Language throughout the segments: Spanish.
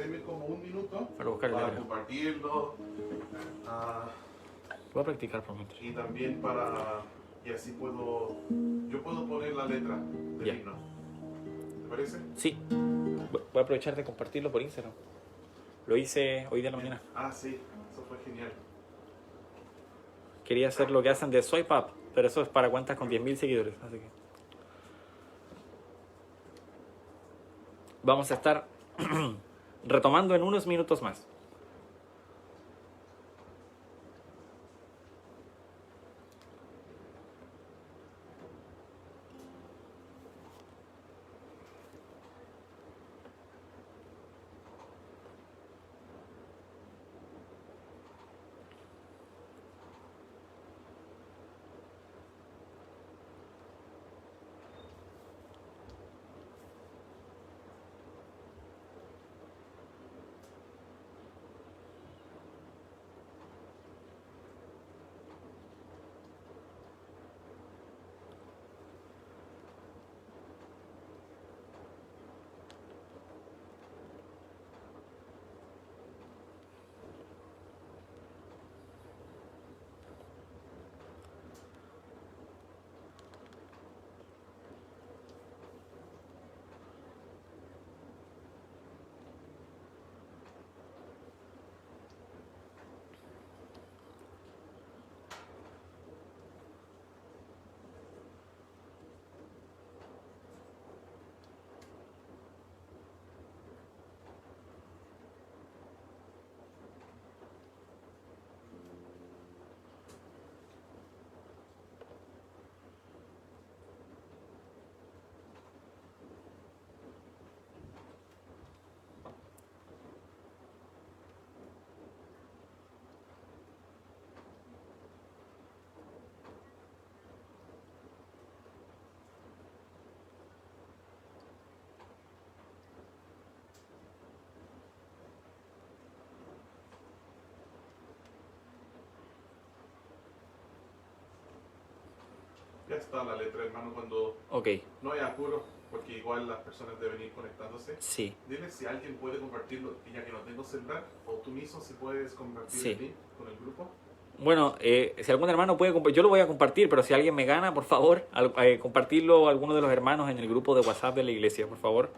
denme como un minuto para buscar el para hebreo. compartirlo. Voy a practicar por mientras. Y también y así yo puedo poner la letra del Ya. himno. ¿Te parece? Sí, voy a aprovechar de compartirlo por Instagram. Lo hice hoy de la mañana. Sí, eso fue genial. Quería hacer lo que hacen de Swipe Up, pero eso es para cuentas con 10.000 seguidores. Así que vamos a estar retomando en unos minutos más. Ya está la letra, hermano, cuando Ok, no hay apuro, porque igual las personas deben ir conectándose. sí. Dile si alguien puede compartirlo, ya que no tengo celular, o tú mismo si puedes compartir Sí. el link con el grupo. Bueno, si algún hermano puede compartir, yo lo voy a compartir, pero si alguien me gana, por favor, compartirlo a alguno de los hermanos en el grupo de WhatsApp de la iglesia, por favor.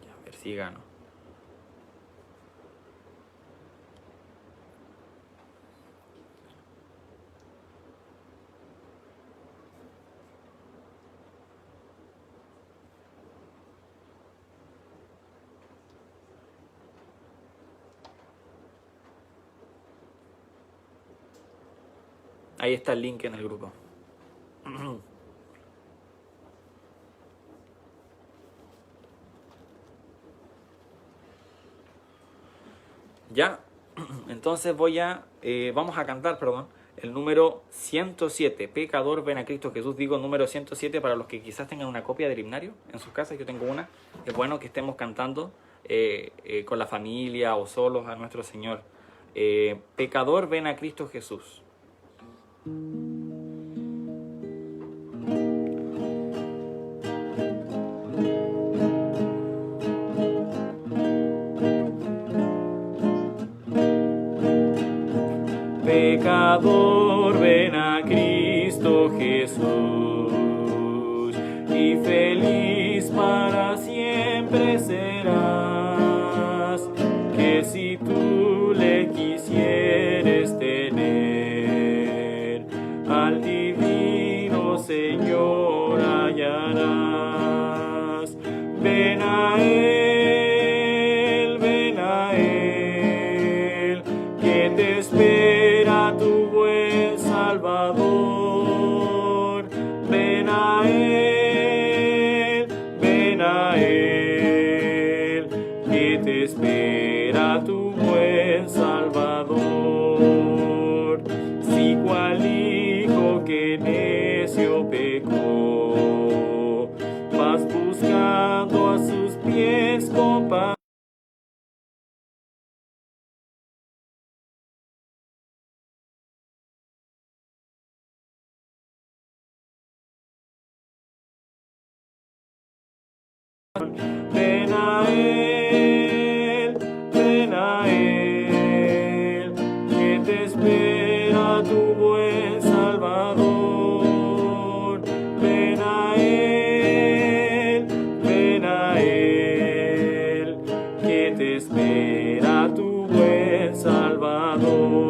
Ya, a ver si gano. Ahí está el link en el grupo. Ya, entonces vamos a cantar, perdón, el número 107, Pecador, ven a Cristo Jesús. Digo número 107 para los que quizás tengan una copia del himnario en sus casas, yo tengo una. Es bueno que estemos cantando con la familia o solos a nuestro Señor. Pecador, ven a Cristo Jesús. Pecador, ven a Cristo Jesús, y feliz para siempre serás, que si tú le quisieres tener, al divino Señor hallarás. Ven a Él, que te espera tu buen Salvador. Ven a Él, que te espera tu buen Salvador. Si cual hijo que necio pecó, a Él, ven a Él, que te espera tu buen Salvador. Ven a Él, que te espera tu buen Salvador.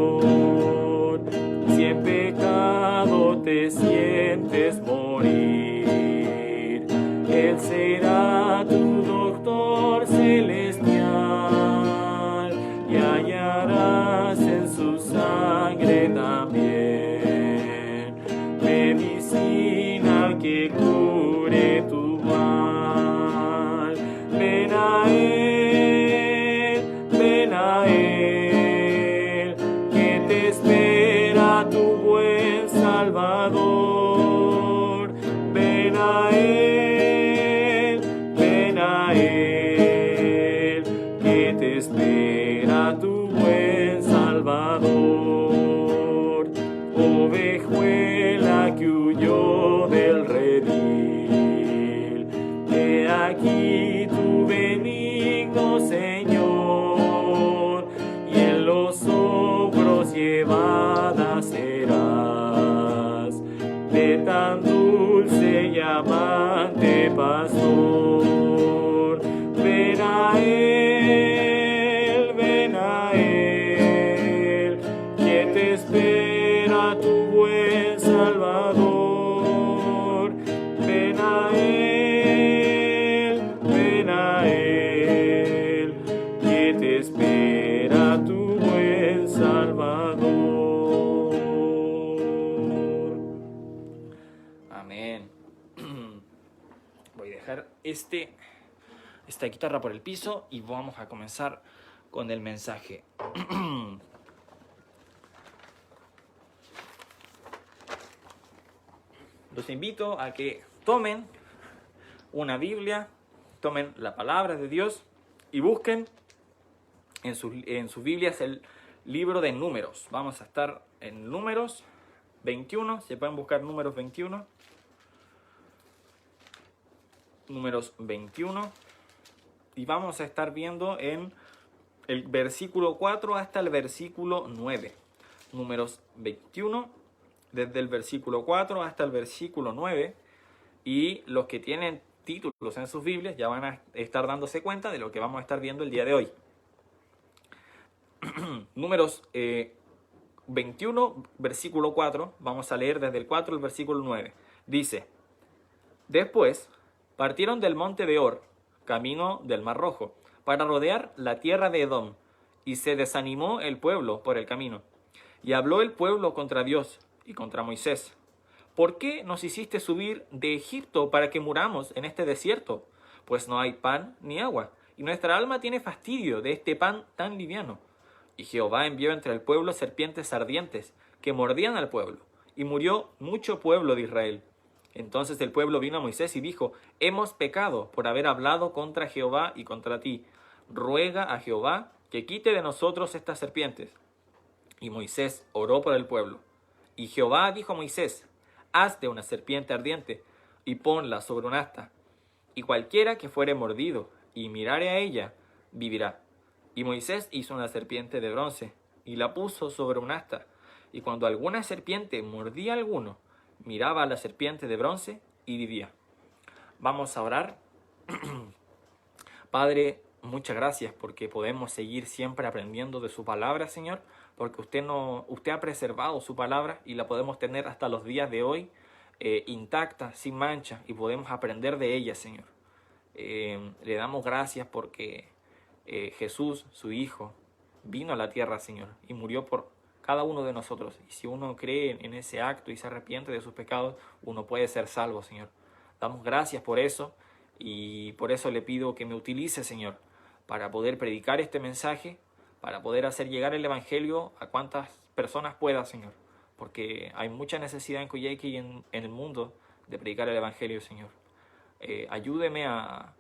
Si en pecado te sientes morir, Él será tu doctor celestial y hallarás en su sangre también medicina que cure tu mal. Ven a Él, que te espera tu buen Salvador. Ven a Él, que te espera tu buen Salvador. Ovejuela que huyó del redil, he aquí tu benigno Señor, y en los hombros llevada serás de tan dulce y amante pastor. Ven a Él, que te espera tu buen Salvador. Ven a Él, que te espera tu buen Salvador. Amén. Voy a dejar esta guitarra por el piso y vamos a comenzar con el mensaje. Los invito a que tomen una Biblia, tomen la palabra de Dios y busquen en sus Biblias el libro de Números. Vamos a estar en Números 21, se pueden buscar Números 21. Números 21. Y vamos a estar viendo en el versículo 4 hasta el versículo 9. Números 21, desde el versículo 4 hasta el versículo 9. Y los que tienen títulos en sus Biblias ya van a estar dándose cuenta de lo que vamos a estar viendo el día de hoy. Números 21, versículo 4. Vamos a leer desde el 4 al versículo 9. Dice: Después partieron del monte de Or, camino del Mar Rojo, para rodear la tierra de Edom, y se desanimó el pueblo por el camino. Y habló el pueblo contra Dios y contra Moisés: ¿Por qué nos hiciste subir de Egipto para que muramos en este desierto? Pues no hay pan ni agua, y nuestra alma tiene fastidio de este pan tan liviano. Y Jehová envió entre el pueblo serpientes ardientes, que mordían al pueblo, y murió mucho pueblo de Israel. Entonces el pueblo vino a Moisés y dijo: Hemos pecado por haber hablado contra Jehová y contra ti. Ruega a Jehová que quite de nosotros estas serpientes. Y Moisés oró por el pueblo. Y Jehová dijo a Moisés: Hazte una serpiente ardiente y ponla sobre un asta, y cualquiera que fuere mordido y mirare a ella, vivirá. Y Moisés hizo una serpiente de bronce y la puso sobre un asta, y cuando alguna serpiente mordía a alguno, miraba a la serpiente de bronce y vivía. Vamos a orar. Padre, muchas gracias porque podemos seguir siempre aprendiendo de su palabra, Señor, porque usted ha preservado su palabra y la podemos tener hasta los días de hoy intacta, sin mancha, y podemos aprender de ella, Señor. Le damos gracias porque Jesús, su Hijo, vino a la tierra, Señor, y murió por cada uno de nosotros. Y si uno cree en ese acto y se arrepiente de sus pecados, uno puede ser salvo, Señor. Damos gracias por eso, y por eso le pido que me utilice, Señor, para poder predicar este mensaje, para poder hacer llegar el Evangelio a cuantas personas pueda, Señor. Porque hay mucha necesidad en Coyhaique y en el mundo de predicar el Evangelio, Señor. Ayúdeme a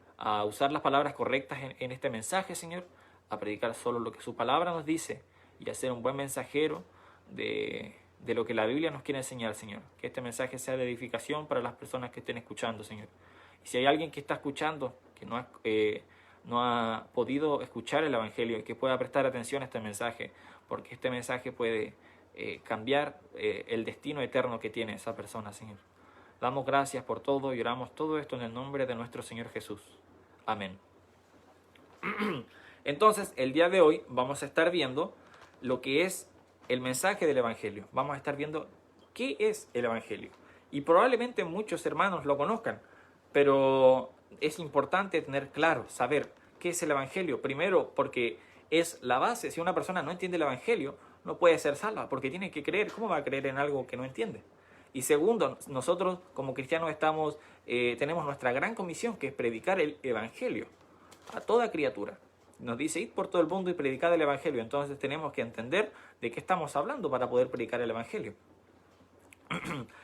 usar las palabras correctas en este mensaje, Señor, a predicar solo lo que su palabra nos dice y a ser un buen mensajero de lo que la Biblia nos quiere enseñar, Señor. Que este mensaje sea de edificación para las personas que estén escuchando, Señor. Y si hay alguien que está escuchando que no no ha podido escuchar el Evangelio y que pueda prestar atención a este mensaje, porque este mensaje puede cambiar el destino eterno que tiene esa persona, Señor. Damos gracias por todo y oramos todo esto en el nombre de nuestro Señor Jesús. Amén. Entonces, el día de hoy vamos a estar viendo lo que es el mensaje del Evangelio. Vamos a estar viendo qué es el Evangelio. Y probablemente muchos hermanos lo conozcan, pero es importante tener claro, saber qué es el Evangelio. Primero, porque es la base. Si una persona no entiende el Evangelio, no puede ser salva, porque tiene que creer. ¿Cómo va a creer en algo que no entiende? Y segundo, nosotros como cristianos tenemos nuestra gran comisión, que es predicar el Evangelio a toda criatura. Nos dice, id por todo el mundo y predicad el Evangelio. Entonces tenemos que entender de qué estamos hablando para poder predicar el Evangelio.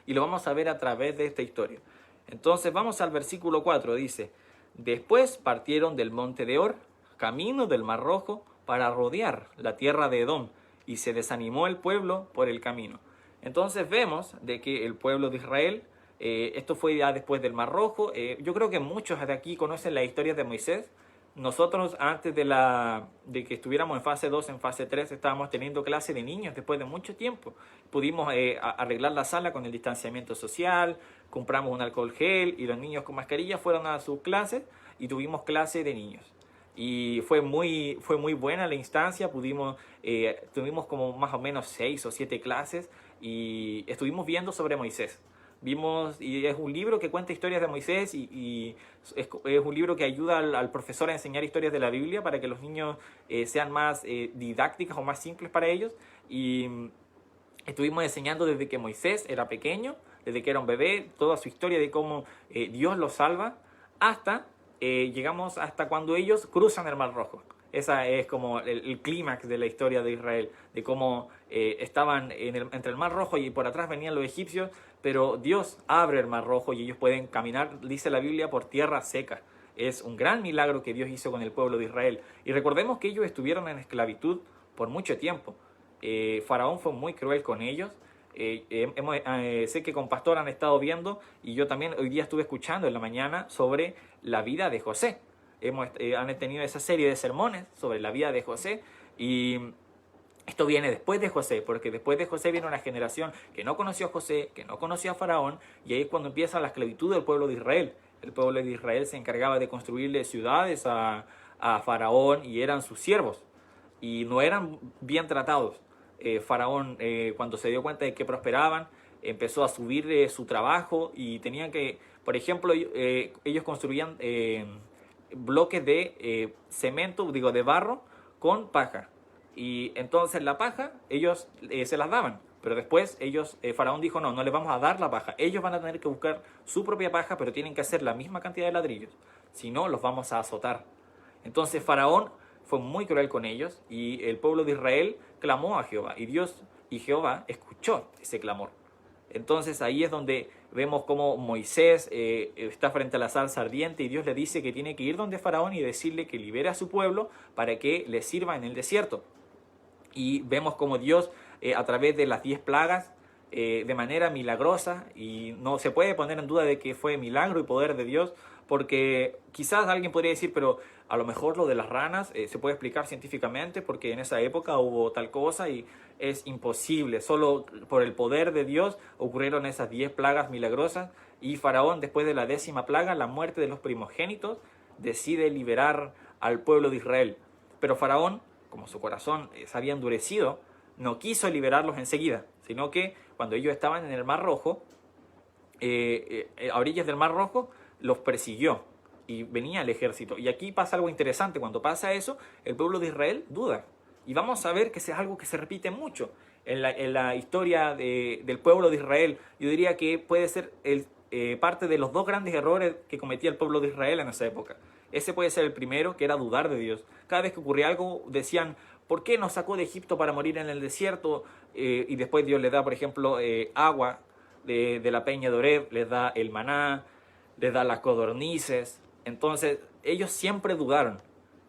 Y lo vamos a ver a través de esta historia. Entonces vamos al versículo 4, dice, después partieron del monte de Or, camino del Mar Rojo, para rodear la tierra de Edom, y se desanimó el pueblo por el camino. Entonces vemos de que el pueblo de Israel, esto fue ya después del Mar Rojo. Yo creo que muchos de aquí conocen la historia de Moisés. Nosotros antes de que estuviéramos en fase 2, en fase 3, estábamos teniendo clase de niños después de mucho tiempo. Pudimos arreglar la sala con el distanciamiento social, compramos un alcohol gel y los niños con mascarilla fueron a sus clases y tuvimos clase de niños. Y fue muy buena la instancia, tuvimos como más o menos 6 o 7 clases y estuvimos viendo sobre Moisés. Y es un libro que cuenta historias de Moisés y es un libro que ayuda al profesor a enseñar historias de la Biblia para que los niños sean más didácticas o más simples para ellos. Y estuvimos enseñando desde que Moisés era pequeño, desde que era un bebé, toda su historia de cómo Dios los salva, llegamos hasta cuando ellos cruzan el Mar Rojo. Esa es como el clímax de la historia de Israel, de cómo estaban entre el Mar Rojo y por atrás venían los egipcios, pero Dios abre el Mar Rojo y ellos pueden caminar, dice la Biblia, por tierra seca. Es un gran milagro que Dios hizo con el pueblo de Israel. Y recordemos que ellos estuvieron en esclavitud por mucho tiempo. Faraón fue muy cruel con ellos. Sé que con Pastor han estado viendo y yo también hoy día estuve escuchando en la mañana sobre la vida de José. Han tenido esa serie de sermones sobre la vida de José y esto viene después de José, porque después de José viene una generación que no conoció a José, que no conoció a Faraón, y ahí es cuando empieza la esclavitud del pueblo de Israel. El pueblo de Israel se encargaba de construirle ciudades a Faraón y eran sus siervos y no eran bien tratados. Faraón, cuando se dio cuenta de que prosperaban, empezó a subir su trabajo y tenían que, por ejemplo, ellos construían bloques de cemento, de barro con paja. Y entonces la paja ellos se las daban, pero después Faraón dijo no les vamos a dar la paja, ellos van a tener que buscar su propia paja, pero tienen que hacer la misma cantidad de ladrillos, si no los vamos a azotar. Entonces Faraón fue muy cruel con ellos y el pueblo de Israel clamó a Jehová y Jehová escuchó ese clamor. Entonces ahí es donde vemos cómo Moisés está frente a la zarza ardiente y Dios le dice que tiene que ir donde Faraón y decirle que libere a su pueblo para que le sirva en el desierto. Y vemos cómo Dios a través de las 10 plagas de manera milagrosa, y no se puede poner en duda de que fue milagro y poder de Dios, porque quizás alguien podría decir, pero a lo mejor lo de las ranas se puede explicar científicamente porque en esa época hubo tal cosa y es imposible. Solo por el poder de Dios ocurrieron esas 10 plagas milagrosas y Faraón, después de la 10ª plaga, la muerte de los primogénitos, decide liberar al pueblo de Israel. Pero Faraón, como su corazón se había endurecido, no quiso liberarlos enseguida, sino que cuando ellos estaban en el Mar Rojo, a orillas del Mar Rojo, los persiguió y venía el ejército. Y aquí pasa algo interesante. Cuando pasa eso, el pueblo de Israel duda. Y vamos a ver que es algo que se repite mucho en la historia del pueblo de Israel. Yo diría que puede ser parte de los 2 grandes errores que cometía el pueblo de Israel en esa época. Ese puede ser el primero, que era dudar de Dios. Cada vez que ocurría algo decían, ¿por qué nos sacó de Egipto para morir en el desierto? Y después Dios les da, por ejemplo, agua de la peña de Oreb, les da el maná, les da las codornices. Entonces ellos siempre dudaron.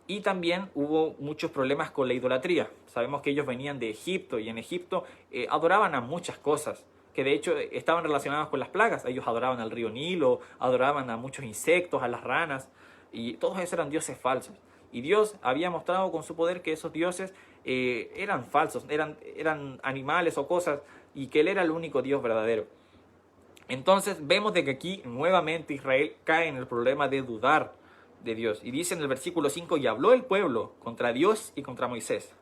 Y también hubo muchos problemas con la idolatría. Sabemos que ellos venían de Egipto y en Egipto adoraban a muchas cosas que de hecho estaban relacionadas con las plagas. Ellos adoraban al río Nilo, adoraban a muchos insectos, a las ranas. y todos esos eran dioses falsos. Y Dios había mostrado con su poder que esos dioses eran falsos, eran animales o cosas, y que Él era el único Dios verdadero. Entonces vemos de que aquí nuevamente Israel cae en el problema de dudar de Dios. Y dice en el versículo 5, y habló el pueblo contra Dios y contra Moisés.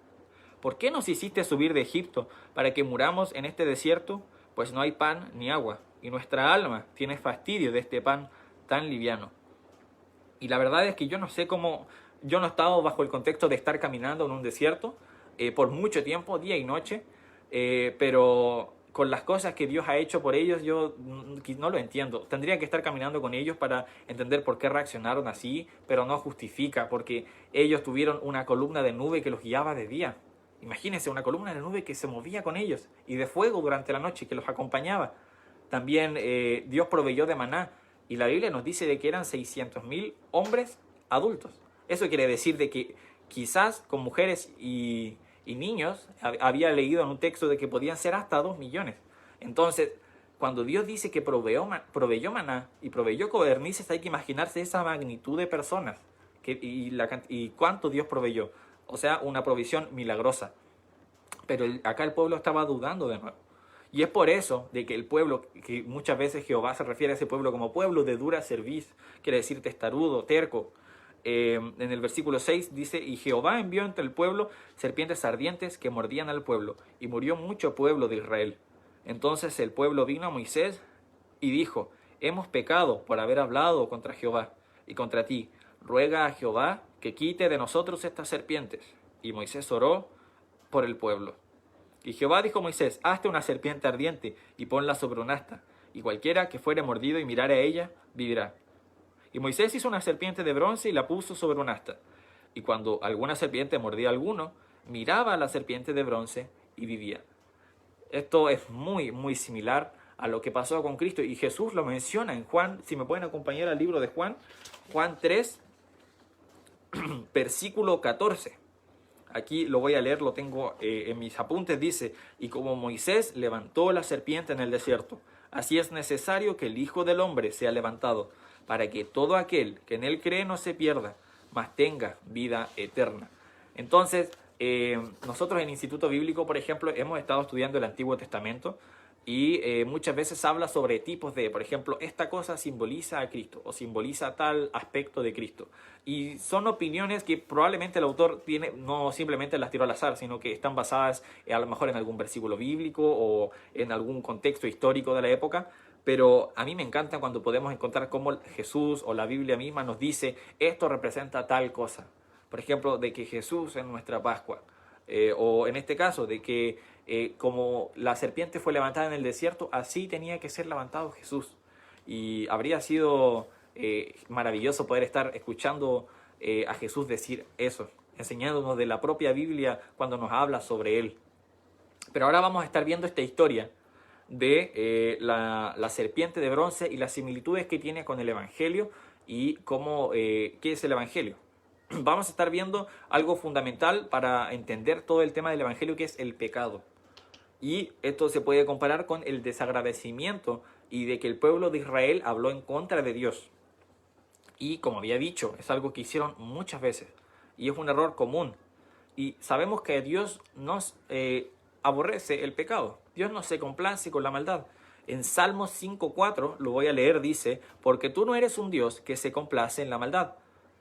¿Por qué nos hiciste subir de Egipto para que muramos en este desierto? Pues no hay pan ni agua, y nuestra alma tiene fastidio de este pan tan liviano. Y la verdad es que yo no sé cómo, yo no he estado bajo el contexto de estar caminando en un desierto por mucho tiempo, día y noche, pero con las cosas que Dios ha hecho por ellos, yo no lo entiendo. Tendría que estar caminando con ellos para entender por qué reaccionaron así, pero no justifica, porque ellos tuvieron una columna de nube que los guiaba de día. Imagínense, una columna de nube que se movía con ellos, y de fuego durante la noche que los acompañaba. También Dios proveyó de maná, y la Biblia nos dice de que eran 600.000 hombres adultos. Eso quiere decir de que quizás con mujeres y niños, había leído en un texto de que podían ser hasta 2 millones. Entonces, cuando Dios dice que proveyó maná y proveyó codornices, hay que imaginarse esa magnitud de personas y cuánto Dios proveyó. O sea, una provisión milagrosa. Pero acá el pueblo estaba dudando de nuevo. Y es por eso de que el pueblo, que muchas veces Jehová se refiere a ese pueblo como pueblo de dura cerviz, quiere decir testarudo, terco. En el versículo 6 dice, y Jehová envió entre el pueblo serpientes ardientes que mordían al pueblo, y murió mucho pueblo de Israel. Entonces el pueblo vino a Moisés y dijo, hemos pecado por haber hablado contra Jehová y contra ti. Ruega a Jehová que quite de nosotros estas serpientes. Y Moisés oró por el pueblo. Y Jehová dijo a Moisés, hazte una serpiente ardiente y ponla sobre un asta, y cualquiera que fuere mordido y mirare a ella, vivirá. Y Moisés hizo una serpiente de bronce y la puso sobre un asta. Y cuando alguna serpiente mordía a alguno, miraba a la serpiente de bronce y vivía. Esto es muy, muy similar a lo que pasó con Cristo. Y Jesús lo menciona en Juan, si me pueden acompañar al libro de Juan, Juan 3, versículo 14. Aquí lo voy a leer, lo tengo en mis apuntes, dice, y como Moisés levantó la serpiente en el desierto, así es necesario que el Hijo del Hombre sea levantado, para que todo aquel que en él cree no se pierda, mas tenga vida eterna. Entonces, nosotros en Instituto Bíblico, por ejemplo, hemos estado estudiando el Antiguo Testamento y muchas veces habla sobre tipos de, por ejemplo, esta cosa simboliza a Cristo o simboliza tal aspecto de Cristo. Y son opiniones que probablemente el autor tiene, no simplemente las tiró al azar, sino que están basadas a lo mejor en algún versículo bíblico o en algún contexto histórico de la época. Pero a mí me encanta cuando podemos encontrar cómo Jesús o la Biblia misma nos dice esto representa tal cosa. Por ejemplo, de que Jesús es nuestra Pascua. O en este caso, de que como la serpiente fue levantada en el desierto, así tenía que ser levantado Jesús. Y habría sido maravilloso poder estar escuchando a Jesús decir eso, enseñándonos de la propia Biblia cuando nos habla sobre Él. Pero ahora vamos a estar viendo esta historia de la serpiente de bronce y las similitudes que tiene con el Evangelio y cómo, qué es el Evangelio. Vamos a estar viendo algo fundamental para entender todo el tema del Evangelio, que es el pecado. Y esto se puede comparar con el desagradecimiento y de que el pueblo de Israel habló en contra de Dios. Y como había dicho, es algo que hicieron muchas veces y es un error común. Y sabemos que Dios nos aborrece el pecado. Dios no se complace con la maldad. En Salmos 5:4, lo voy a leer, dice, porque tú no eres un Dios que se complace en la maldad.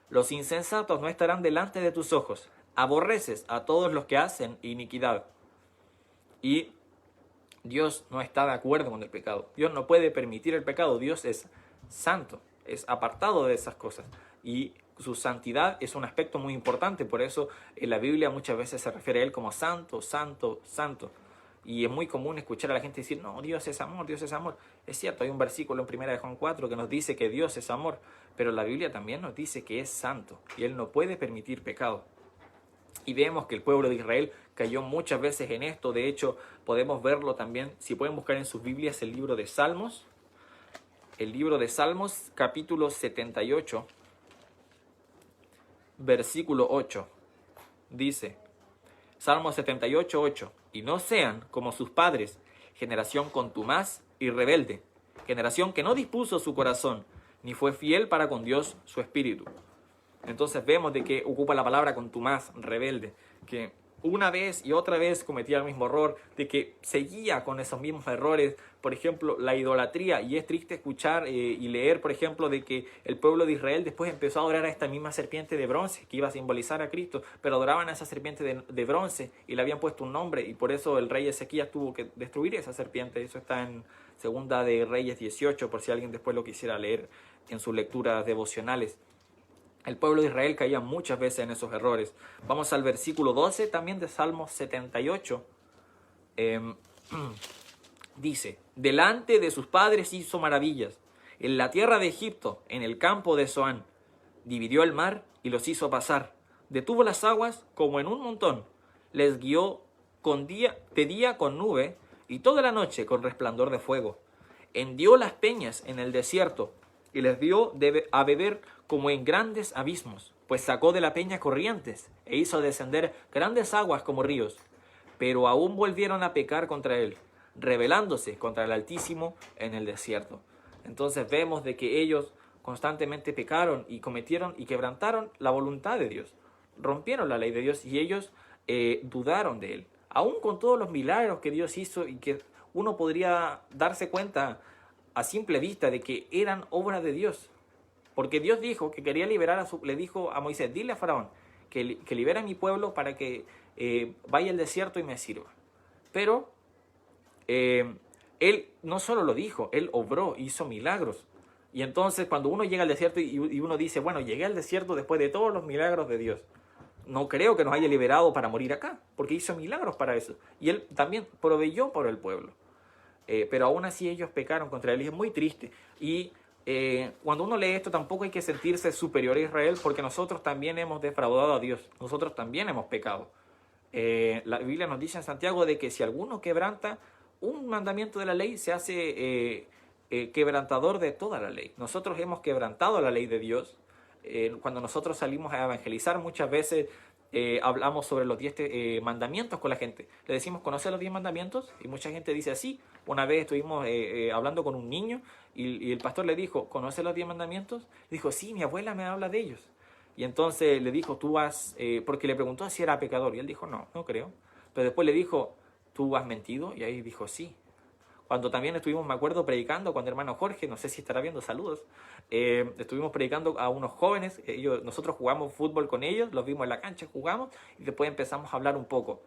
Los insensatos no estarán delante de tus ojos. Aborreces a todos los que hacen iniquidad. Y Dios no está de acuerdo con el pecado. Dios no puede permitir el pecado. Dios es santo, es apartado de esas cosas. Y su santidad es un aspecto muy importante. Por eso en la Biblia muchas veces se refiere a Él como santo, santo, santo. Y es muy común escuchar a la gente decir, no, Dios es amor, Dios es amor. Es cierto, hay un versículo en 1 de Juan 4 que nos dice que Dios es amor, pero la Biblia también nos dice que es santo y Él no puede permitir pecado. Y vemos que el pueblo de Israel cayó muchas veces en esto. De hecho, podemos verlo también, si pueden buscar en sus Biblias el libro de Salmos. El libro de Salmos, capítulo 78, versículo 8. Dice, Salmo 78, 8. Y no sean como sus padres, generación contumaz y rebelde, generación que no dispuso su corazón, ni fue fiel para con Dios su espíritu. Entonces vemos de que ocupa la palabra contumaz, rebelde, que una vez y otra vez cometía el mismo error, de que seguía con esos mismos errores, por ejemplo, la idolatría. Y es triste escuchar y leer, por ejemplo, de que el pueblo de Israel después empezó a adorar a esta misma serpiente de bronce que iba a simbolizar a Cristo, pero adoraban a esa serpiente de bronce y le habían puesto un nombre, y por eso el rey Ezequías tuvo que destruir esa serpiente. Eso está en Segunda de Reyes 18, por si alguien después lo quisiera leer en sus lecturas devocionales. El pueblo de Israel caía muchas veces en esos errores. Vamos al versículo 12 también de Salmo 78. Dice: delante de sus padres hizo maravillas, en la tierra de Egipto, en el campo de Zoán. Dividió el mar y los hizo pasar. Detuvo las aguas como en un montón. Les guió de día con nube y toda la noche con resplandor de fuego. Hendió las peñas en el desierto y les dio a beber como en grandes abismos, pues sacó de la peña corrientes e hizo descender grandes aguas como ríos. Pero aún volvieron a pecar contra él, rebelándose contra el Altísimo en el desierto. Entonces vemos de que ellos constantemente pecaron y cometieron y quebrantaron la voluntad de Dios. Rompieron la ley de Dios y ellos dudaron de él. Aún con todos los milagros que Dios hizo y que uno podría darse cuenta a simple vista de que eran obra de Dios. Porque Dios dijo que quería liberar le dijo a Moisés: dile a Faraón que libere a mi pueblo para que vaya al desierto y me sirva. Pero él no solo lo dijo, él obró, hizo milagros. Y entonces cuando uno llega al desierto y uno dice: bueno, llegué al desierto después de todos los milagros de Dios, no creo que nos haya liberado para morir acá, porque hizo milagros para eso. Y él también proveyó por el pueblo. Pero aún así ellos pecaron contra él, y es muy triste. Y cuando uno lee esto, tampoco hay que sentirse superior a Israel, porque nosotros también hemos defraudado a Dios, nosotros también hemos pecado. La Biblia nos dice en Santiago de que si alguno quebranta un mandamiento de la ley, se hace quebrantador de toda la ley. Nosotros hemos quebrantado la ley de Dios. Cuando nosotros salimos a evangelizar, muchas veces hablamos sobre los 10 mandamientos con la gente. Le decimos: ¿conoce los 10 mandamientos? Y mucha gente dice así. Una vez estuvimos hablando con un niño y el pastor le dijo: ¿conoce los 10 mandamientos? Dijo: sí, mi abuela me habla de ellos. Y entonces le dijo: tú has, porque le preguntó si era pecador, y él dijo: no, no creo. Pero después le dijo: ¿tú has mentido? Y ahí dijo: sí. Cuando también estuvimos, me acuerdo, predicando con el hermano Jorge, no sé si estará viendo, saludos, estuvimos predicando a unos jóvenes, nosotros jugamos fútbol con ellos, los vimos en la cancha, jugamos, y después empezamos a hablar un poco.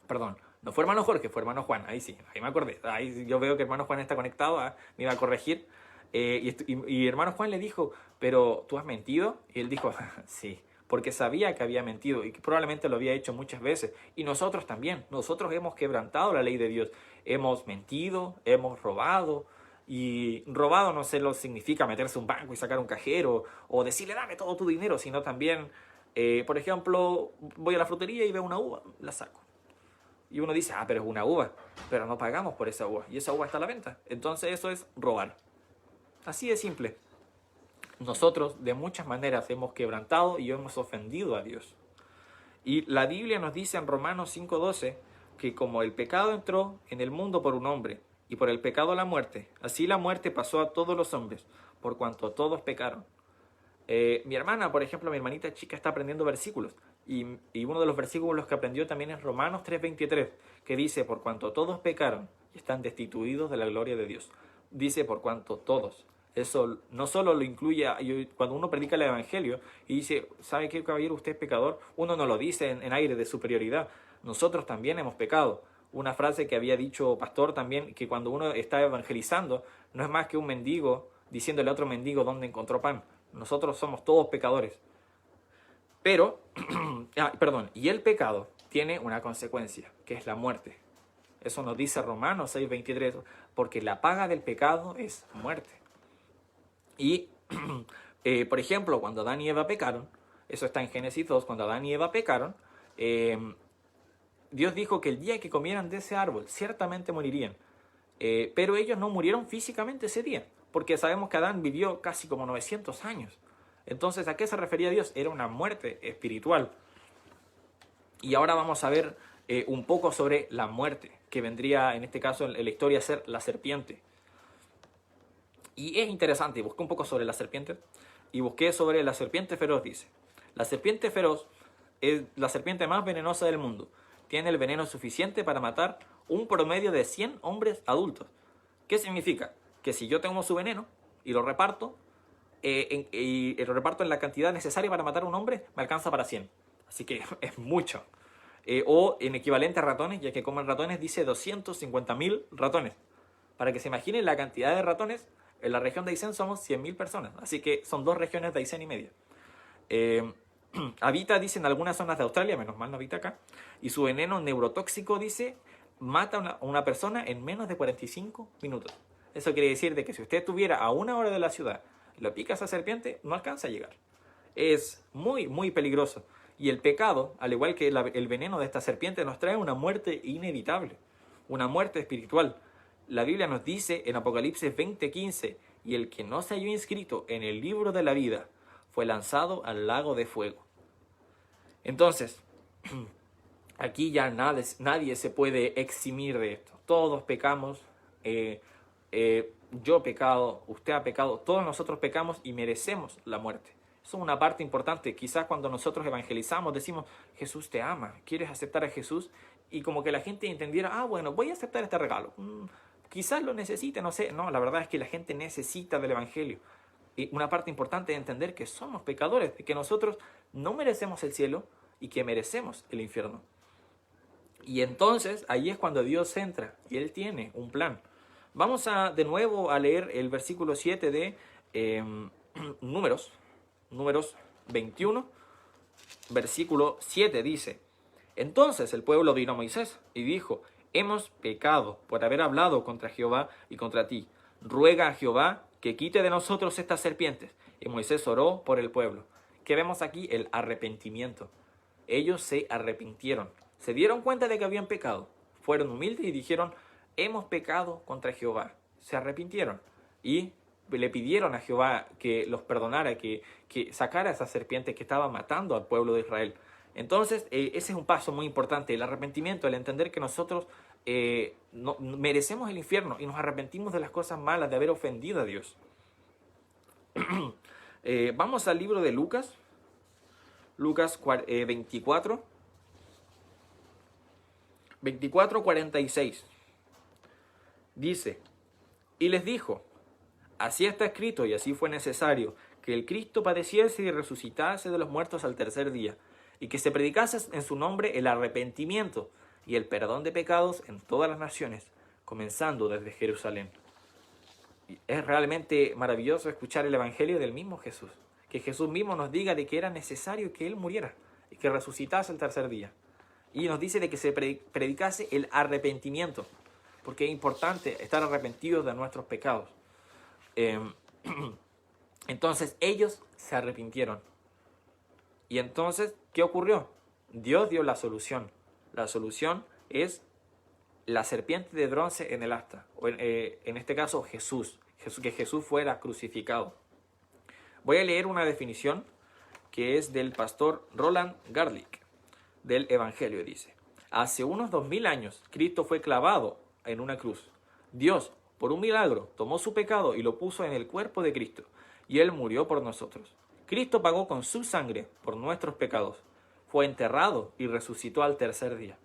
Perdón, no fue hermano Jorge, fue hermano Juan, ahí sí, ahí me acordé, ahí yo veo que hermano Juan está conectado, me iba a corregir, y hermano Juan le dijo: ¿pero tú has mentido? Y él dijo: sí, porque sabía que había mentido y que probablemente lo había hecho muchas veces. Y nosotros también, nosotros hemos quebrantado la ley de Dios, hemos mentido, hemos robado. Y robado no solo significa meterse a un banco y sacar un cajero o decirle: dame todo tu dinero, sino también, por ejemplo, voy a la frutería y veo una uva, la saco. Y uno dice: pero es una uva, pero no pagamos por esa uva y esa uva está a la venta. Entonces eso es robar. Así de simple. Nosotros de muchas maneras hemos quebrantado y hemos ofendido a Dios. Y la Biblia nos dice en Romanos 5:12 que como el pecado entró en el mundo por un hombre, y por el pecado la muerte, así la muerte pasó a todos los hombres, por cuanto todos pecaron. Mi hermana, por ejemplo, mi hermanita chica, está aprendiendo versículos. Y uno de los versículos que aprendió también es Romanos 3:23, que dice: por cuanto todos pecaron y están destituidos de la gloria de Dios. Dice: por cuanto todos. Eso no solo lo incluye, cuando uno predica el evangelio y dice: ¿sabe qué, caballero? Usted es pecador. Uno no lo dice en aire de superioridad. Nosotros también hemos pecado. Una frase que había dicho pastor también, que cuando uno está evangelizando, no es más que un mendigo diciéndole a otro mendigo dónde encontró pan. Nosotros somos todos pecadores. Pero, y el pecado tiene una consecuencia, que es la muerte. Eso nos dice Romanos 6:23, porque la paga del pecado es muerte. Y, por ejemplo, cuando Adán y Eva pecaron, eso está en Génesis 2, cuando Adán y Eva pecaron, Dios dijo que el día que comieran de ese árbol, ciertamente morirían. Pero ellos no murieron físicamente ese día, porque sabemos que Adán vivió casi como 900 años. Entonces, ¿a qué se refería Dios? Era una muerte espiritual. Y ahora vamos a ver un poco sobre la muerte, que vendría en este caso en la historia a ser la serpiente. Y es interesante, busqué un poco sobre la serpiente y busqué sobre la serpiente feroz, dice. La serpiente feroz es la serpiente más venenosa del mundo. Tiene el veneno suficiente para matar un promedio de 100 hombres adultos. ¿Qué significa? Que si yo tengo su veneno y lo reparto, y lo reparto en la cantidad necesaria para matar a un hombre, me alcanza para 100. Así que es mucho. O en equivalente a ratones, ya que comen ratones, dice 250.000 ratones. Para que se imaginen la cantidad de ratones, en la región de Aysén somos 100.000 personas. Así que son 2 regiones de Aysén y media. Habita, dice, en algunas zonas de Australia, menos mal no habita acá. Y su veneno neurotóxico, dice, mata a una persona en menos de 45 minutos. Eso quiere decir de que si usted estuviera a 1 hora de la ciudad y lo pica esa serpiente, no alcanza a llegar. Es muy, muy peligroso. Y el pecado, al igual que el veneno de esta serpiente, nos trae una muerte inevitable, una muerte espiritual. La Biblia nos dice en Apocalipsis 20:15, y el que no se halló inscrito en el libro de la vida fue lanzado al lago de fuego. Entonces, aquí ya nadie se puede eximir de esto. Todos pecamos, yo he pecado, usted ha pecado, todos nosotros pecamos y merecemos la muerte. Eso es una parte importante. Quizás cuando nosotros evangelizamos decimos, Jesús te ama, ¿quieres aceptar a Jesús? Y como que la gente entendiera, bueno, voy a aceptar este regalo. Quizás lo necesite, no sé. No, la verdad es que la gente necesita del evangelio. Y una parte importante es entender que somos pecadores, que nosotros no merecemos el cielo y que merecemos el infierno. Y entonces ahí es cuando Dios entra y Él tiene un plan. Vamos de nuevo a leer el versículo 7 de Números 21, versículo 7 dice: Entonces el pueblo vino a Moisés y dijo: Hemos pecado por haber hablado contra Jehová y contra ti. Ruega a Jehová que quite de nosotros estas serpientes. Y Moisés oró por el pueblo. ¿Qué vemos aquí? El arrepentimiento. Ellos se arrepintieron. Se dieron cuenta de que habían pecado. Fueron humildes y dijeron: hemos pecado contra Jehová. Se arrepintieron y le pidieron a Jehová que los perdonara, que sacara a esa serpiente que estaba matando al pueblo de Israel. Entonces, ese es un paso muy importante, el arrepentimiento, el entender que nosotros no merecemos el infierno y nos arrepentimos de las cosas malas, de haber ofendido a Dios. Vamos al libro de Lucas 24:46. Dice: Y les dijo: Así está escrito y así fue necesario, que el Cristo padeciese y resucitase de los muertos al tercer día, y que se predicase en su nombre el arrepentimiento y el perdón de pecados en todas las naciones, comenzando desde Jerusalén. Y es realmente maravilloso escuchar el evangelio del mismo Jesús, que Jesús mismo nos diga de que era necesario que Él muriera y que resucitase el tercer día. Y nos dice de que se predicase el arrepentimiento, porque es importante estar arrepentidos de nuestros pecados. Entonces ellos se arrepintieron. Y entonces, ¿qué ocurrió? Dios dio la solución. La solución es la serpiente de bronce en el asta. O en este caso, Jesús. Que Jesús fuera crucificado. Voy a leer una definición que es del pastor Roland Garlick, del Evangelio. Dice: hace unos 2000 años, Cristo fue clavado en una cruz. Dios, por un milagro, tomó su pecado y lo puso en el cuerpo de Cristo, y Él murió por nosotros. Cristo pagó con su sangre por nuestros pecados. Fue enterrado y resucitó al tercer día.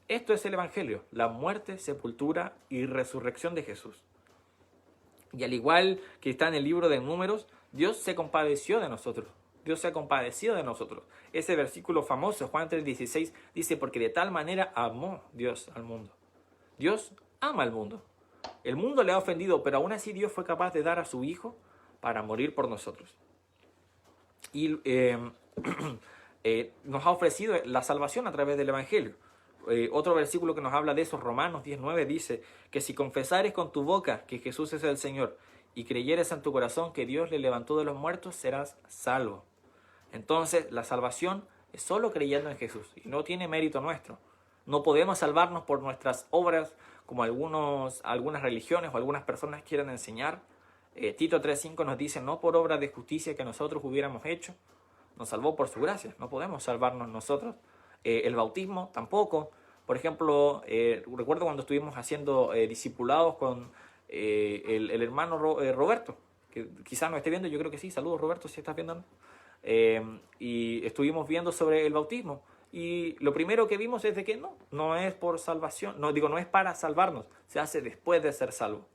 Esto es el Evangelio, la muerte, sepultura y resurrección de Jesús. Y al igual que está en el libro de Números, Dios se compadeció de nosotros. Dios se ha compadecido de nosotros. Ese versículo famoso, Juan 3:16, dice: porque de tal manera amó Dios al mundo. Dios ama al mundo. El mundo le ha ofendido, pero aún así Dios fue capaz de dar a su Hijo para morir por nosotros. Y nos ha ofrecido la salvación a través del Evangelio. Otro versículo que nos habla de eso, Romanos 10:9, dice que si confesares con tu boca que Jesús es el Señor y creyeres en tu corazón que Dios le levantó de los muertos, serás salvo. Entonces, la salvación es solo creyendo en Jesús y no tiene mérito nuestro. No podemos salvarnos por nuestras obras, como algunas religiones o algunas personas quieren enseñar. Tito 3:5 nos dice: no por obra de justicia que nosotros hubiéramos hecho, nos salvó por su gracia. No podemos salvarnos nosotros. El bautismo tampoco. Por ejemplo, recuerdo cuando estuvimos haciendo discipulados con el hermano Roberto, que quizás no esté viendo, yo creo que sí. Saludos, Roberto, si estás viendo. Y estuvimos viendo sobre el bautismo. Y lo primero que vimos es de que no es por salvación, no es para salvarnos, se hace después de ser salvo.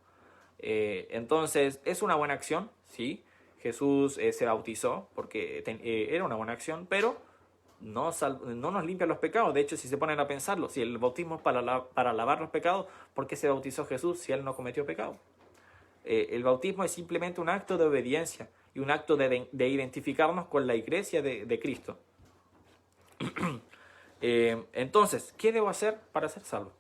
Entonces, es una buena acción, sí. Jesús se bautizó porque era una buena acción, pero no nos limpia los pecados. De hecho, si se ponen a pensarlo, si el bautismo es para lavar los pecados, ¿por qué se bautizó Jesús si él no cometió pecado? El bautismo es simplemente un acto de obediencia y un acto de identificarnos con la iglesia de Cristo. Entonces, ¿qué debo hacer para ser salvo?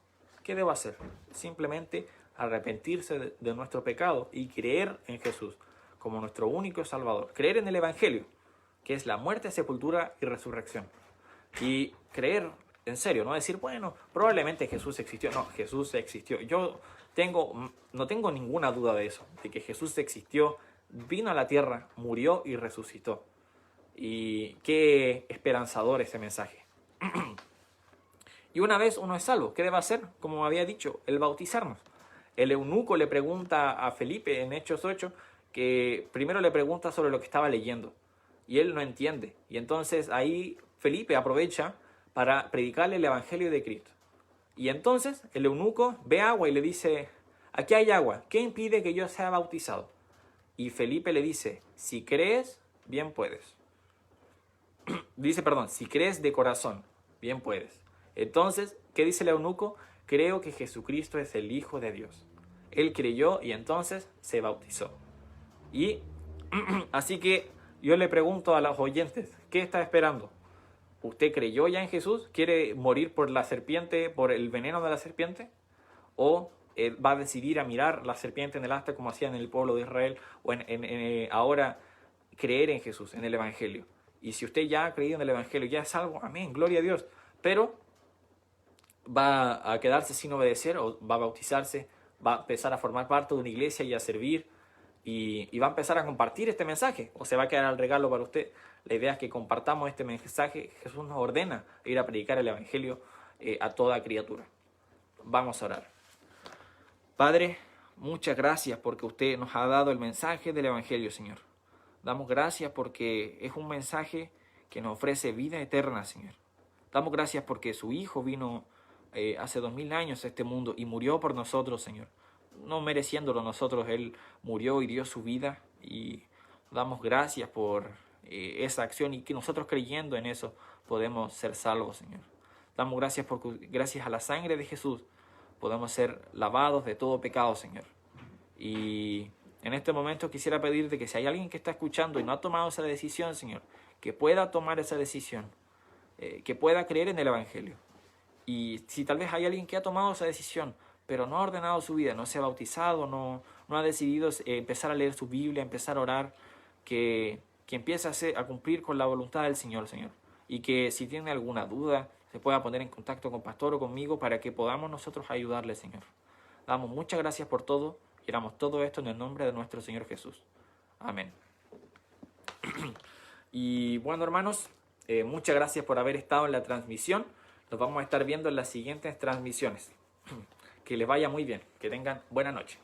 ¿Qué debo hacer? Simplemente arrepentirse de nuestro pecado y creer en Jesús como nuestro único Salvador. Creer en el Evangelio, que es la muerte, sepultura y resurrección. Y creer en serio, no decir, bueno, probablemente Jesús existió. No, Jesús existió. Yo no tengo ninguna duda de eso, de que Jesús existió, vino a la tierra, murió y resucitó. Y qué esperanzador ese mensaje. Y una vez uno es salvo, ¿qué debe hacer? Como había dicho, el bautizarnos. El eunuco le pregunta a Felipe en Hechos 8, que primero le pregunta sobre lo que estaba leyendo. Y él no entiende. Y entonces ahí Felipe aprovecha para predicarle el Evangelio de Cristo. Y entonces el eunuco ve agua y le dice, aquí hay agua, ¿qué impide que yo sea bautizado? Y Felipe le dice, si crees, bien puedes. Si crees de corazón, bien puedes. Entonces, ¿qué dice el eunuco? Creo que Jesucristo es el Hijo de Dios. Él creyó y entonces se bautizó. Y así que yo le pregunto a los oyentes, ¿qué está esperando? ¿Usted creyó ya en Jesús? ¿Quiere morir por la serpiente, por el veneno de la serpiente? ¿O va a decidir a mirar la serpiente en el asta como hacían en el pueblo de Israel? ¿O ahora creer en Jesús, en el Evangelio? Y si usted ya ha creído en el Evangelio, ya es salvo, amén, gloria a Dios. Pero va a quedarse sin obedecer o va a bautizarse, va a empezar a formar parte de una iglesia y a servir y va a empezar a compartir este mensaje o se va a quedar al regalo para usted. La idea es que compartamos este mensaje. Jesús nos ordena ir a predicar el Evangelio a toda criatura. Vamos a orar. Padre, muchas gracias porque usted nos ha dado el mensaje del Evangelio, Señor. Damos gracias porque es un mensaje que nos ofrece vida eterna, Señor. Damos gracias porque su Hijo vino hace 2000 años a este mundo y murió por nosotros, Señor. No mereciéndolo nosotros, Él murió y dio su vida. Y damos gracias por esa acción y que nosotros creyendo en eso podemos ser salvos, Señor. Damos gracias porque gracias a la sangre de Jesús podemos ser lavados de todo pecado, Señor. Y en este momento quisiera pedirte que si hay alguien que está escuchando y no ha tomado esa decisión, Señor, que pueda tomar esa decisión, que pueda creer en el Evangelio. Y si tal vez hay alguien que ha tomado esa decisión, pero no ha ordenado su vida, no se ha bautizado, no ha decidido empezar a leer su Biblia, empezar a orar, que empiece a cumplir con la voluntad del Señor, Señor. Y que si tiene alguna duda, se pueda poner en contacto con Pastor o conmigo para que podamos nosotros ayudarle, Señor. Damos muchas gracias por todo y oramos todo esto en el nombre de nuestro Señor Jesús. Amén. Y bueno, hermanos, muchas gracias por haber estado en la transmisión. Nos vamos a estar viendo en las siguientes transmisiones. Que les vaya muy bien. Que tengan buena noche.